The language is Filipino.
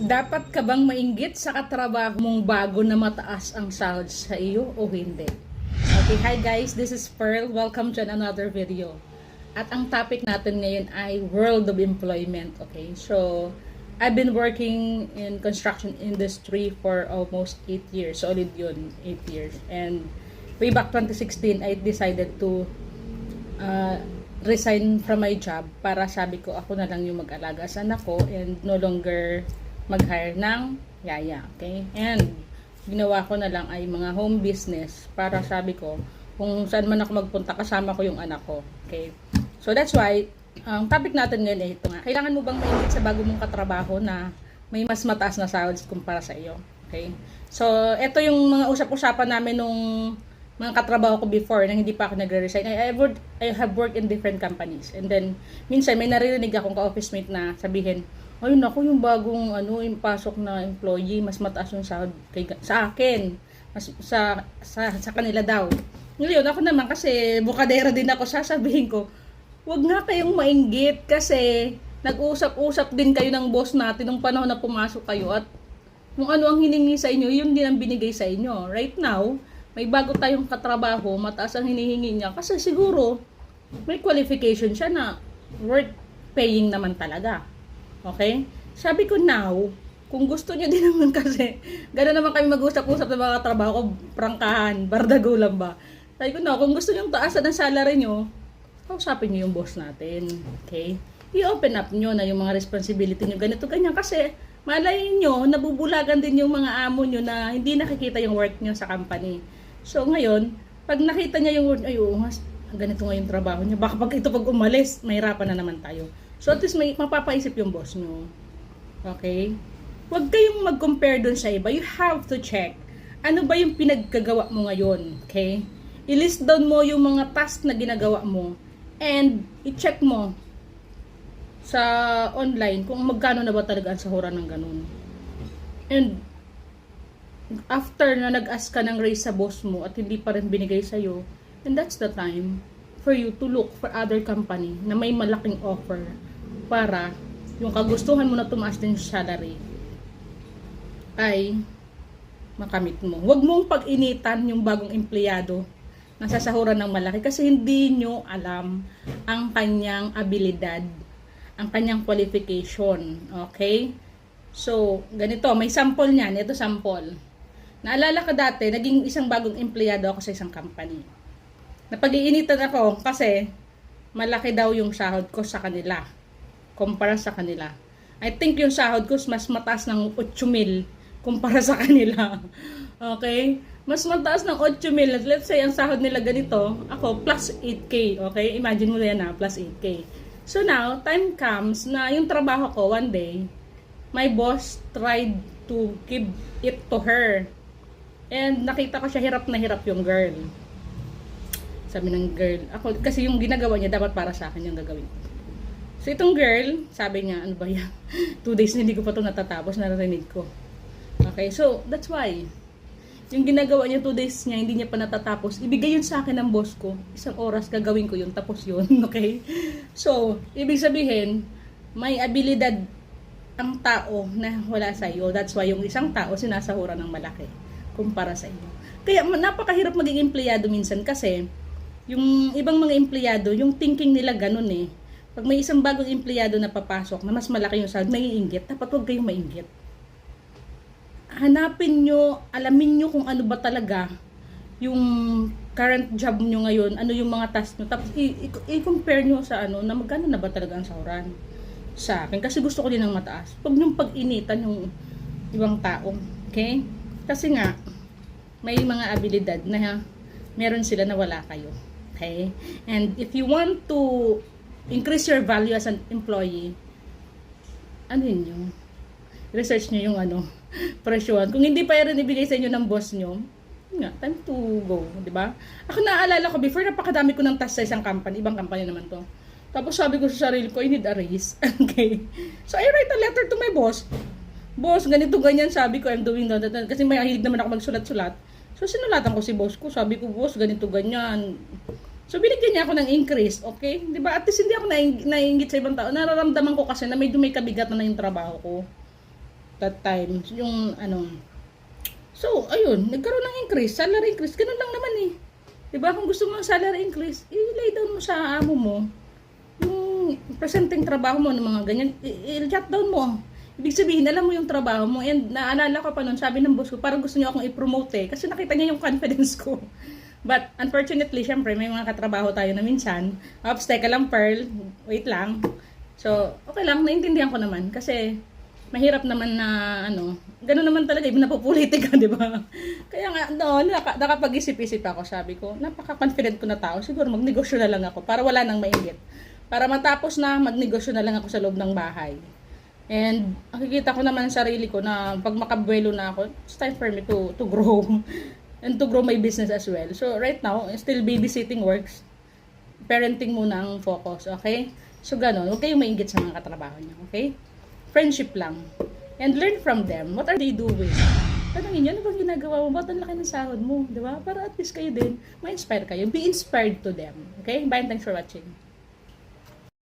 Dapat ka bang mainggit sa katrabaho mong bago na mataas ang sahod sa iyo o hindi? Okay, hi guys, this is Pearl. Welcome to another video. At ang topic natin ngayon ay world of employment. Okay, so I've been working in construction industry for almost 8 years. Solid yun, 8 years. And way back 2016, I decided to resign from my job para sabi ko ako na lang yung mag-alaga sa anak ko and no longer mag-hire ng yaya, okay? And ginawa ko na lang ay mga home business para sabi ko kung saan man ako magpunta kasama ko yung anak ko, okay? So that's why ang topic natin ngayon ay ito nga. Kailangan mo bang mainggit sa bago mong katrabaho na may mas mataas na sahod kumpara sa iyo, okay? So ito yung mga usap-usapan namin nung mga katrabaho ko before na hindi pa ako nagre-resign. I have worked in different companies. And then, minsan may naririnig akong ka-office mate na sabihin, ayun ako yung bagong yung pasok na employee, mas mataas yung sahod sa akin. Mas, sa kanila daw. Ngayon, ako naman kasi bukadera din ako, sasabihin ko, wag nga kayong mainggit kasi nag-usap-usap din kayo ng boss natin nung panahon na pumasok kayo at kung ano ang hiningi sa inyo, yun din ang binigay sa inyo. Right now, may bago tayong katrabaho, mataas ang hinihingi niya kasi siguro may qualification siya na worth paying naman talaga. Okay? Sabi ko now, kung gusto niyo din naman kasi, gano'n naman kami mag-usap-usap ng mga katrabaho ko, prangkahan, bardago lang ba. Sabi ko now, kung gusto niyo taasan ang salary niyo, kausapin niyo yung boss natin. Okay? I-open up niyo na yung mga responsibility niyo, ganito, ganyan. Kasi, malay niyo, nabubulagan din yung mga amo niyo na hindi nakikita yung work niyo sa company. So ngayon, pag nakita niya yung word, ay oo, ganito nga yung trabaho niya. Baka pag umalis, mahirapan na naman tayo. So at least may mapapaisip yung boss niyo. Okay? Huwag kayong mag-compare dun sa iba. You have to check. Ano ba yung pinagkagawa mo ngayon? Okay? I-list down mo yung mga task na ginagawa mo. And i-check mo sa online kung magkano na ba talaga ang sahuran ng ganun. And after na nag-ask ka ng raise sa boss mo at hindi pa rin binigay sa'yo, and that's the time for you to look for other company na may malaking offer para yung kagustuhan mo na tumaas din yung salary ay makamit mo. Huwag mong pag-initan yung bagong empleyado na sasahuran ng malaki kasi hindi nyo alam ang kanyang abilidad, ang kanyang qualification. Okay? So, ganito, may sample niyan. Ito sample. Naalala ko dati, naging isang bagong empleyado ako sa isang company. Napag-iinitan ako kasi malaki daw yung sahod ko sa kanila. Kumpara sa kanila. I think yung sahod ko mas mataas ng 8,000 kumpara sa kanila. Okay? Mas mataas ng 8,000. Let's say, ang sahod nila ganito, ako plus 8K. Okay? Imagine mo yan plus 8K. So now, time comes na yung trabaho ko one day, my boss tried to give it to her. And nakita ko siya hirap na hirap yung girl. Sabi ng girl, ako kasi yung ginagawa niya dapat para sa akin yung gagawin ko. So itong girl, sabi niya, ano ba yan? 2 days na hindi ko pa ito natatapos, narinig ko. Okay, so that's why. Yung ginagawa niya 2 days niya, hindi niya pa natatapos. Ibigay yun sa akin ng boss ko. 1 oras gagawin ko yun, tapos yun. Okay? So, ibig sabihin, may abilidad ang tao na wala sa iyo. That's why yung isang tao sinasahuran ng malaki kumpara sa inyo. Kaya napakahirap maging empleyado minsan kasi yung ibang mga empleyado, yung thinking nila ganun eh. Pag may isang bagong empleyado na papasok na mas malaki yung sahod, maiinggit. Dapat huwag kayong mainggit. Hanapin nyo, alamin nyo kung ano ba talaga yung current job nyo ngayon, ano yung mga task nyo. Tapos i-compare nyo sa na magkano na ba talaga ang sahuran sa akin. Kasi gusto ko din ng mataas. Huwag nyo pag-initan yung ibang tao. Okay? Kasi nga, may mga abilidad na meron sila na wala kayo. Okay? And if you want to increase your value as an employee, research nyo yung presyohan. Kung hindi pa rin ibigay sa inyo ng boss nyo, time to go. Diba? Ako naaalala ko, before napakadami ko ng task sa isang company, ibang company naman to. Tapos sabi ko sa sarili ko, I need a raise. Okay? So I write a letter to my boss. Boss, ganito ganyan, sabi ko, I'm doing that. Kasi may ahilig naman ako magsulat-sulat. So, sinulatan ko si boss ko. Sabi ko, boss, ganito ganyan. So, binigyan niya ako ng increase, okay? Di ba? At least hindi ako naiinggit sa ibang tao. Nararamdaman ko kasi na medyo may kabigat na yung trabaho ko. that time, yung ano. So, ayun, nagkaroon ng increase, salary increase, ganun lang naman eh. Diba, kung gusto mo ng salary increase, i-lay down mo sa amo mo, yung presenting trabaho mo ng mga ganyan, i-jot down mo. Ibig sabihin, alam mo yung trabaho mo, and naalala ko pa nun, sabi ng boss ko, parang gusto niyo akong i-promote eh, kasi nakita niya yung confidence ko. But, unfortunately, syempre, may mga katrabaho tayo na minsan, ops, teka lang, Pearl, wait lang. So, okay lang, naintindihan ko naman, kasi, mahirap naman na, ano, gano'n naman talaga, ibig napupulitin ka, di ba? Kaya nga, no, nakapag-isip-isip ako, sabi ko, napaka-confident ko na tao, siguro magnegosyo na lang ako, para wala nang mainggit. Para matapos na, magnegosyo na lang ako sa loob ng bahay. And, nakikita ko naman sa sarili ko na, pag makabuelo na ako, it's time for me to grow. And to grow my business as well. So, right now, still babysitting works. Parenting muna ang focus, okay? So, gano'n, huwag kayong mainggit sa mga katrabaho niyo, okay? Friendship lang. And learn from them. What are they doing? Tanungin nyo, ano bang ginagawa mo? Ba't ang laki ng sahod mo? Diba? Para at least kayo din, ma-inspire kayo. Be inspired to them. Okay? Bye and thanks for watching.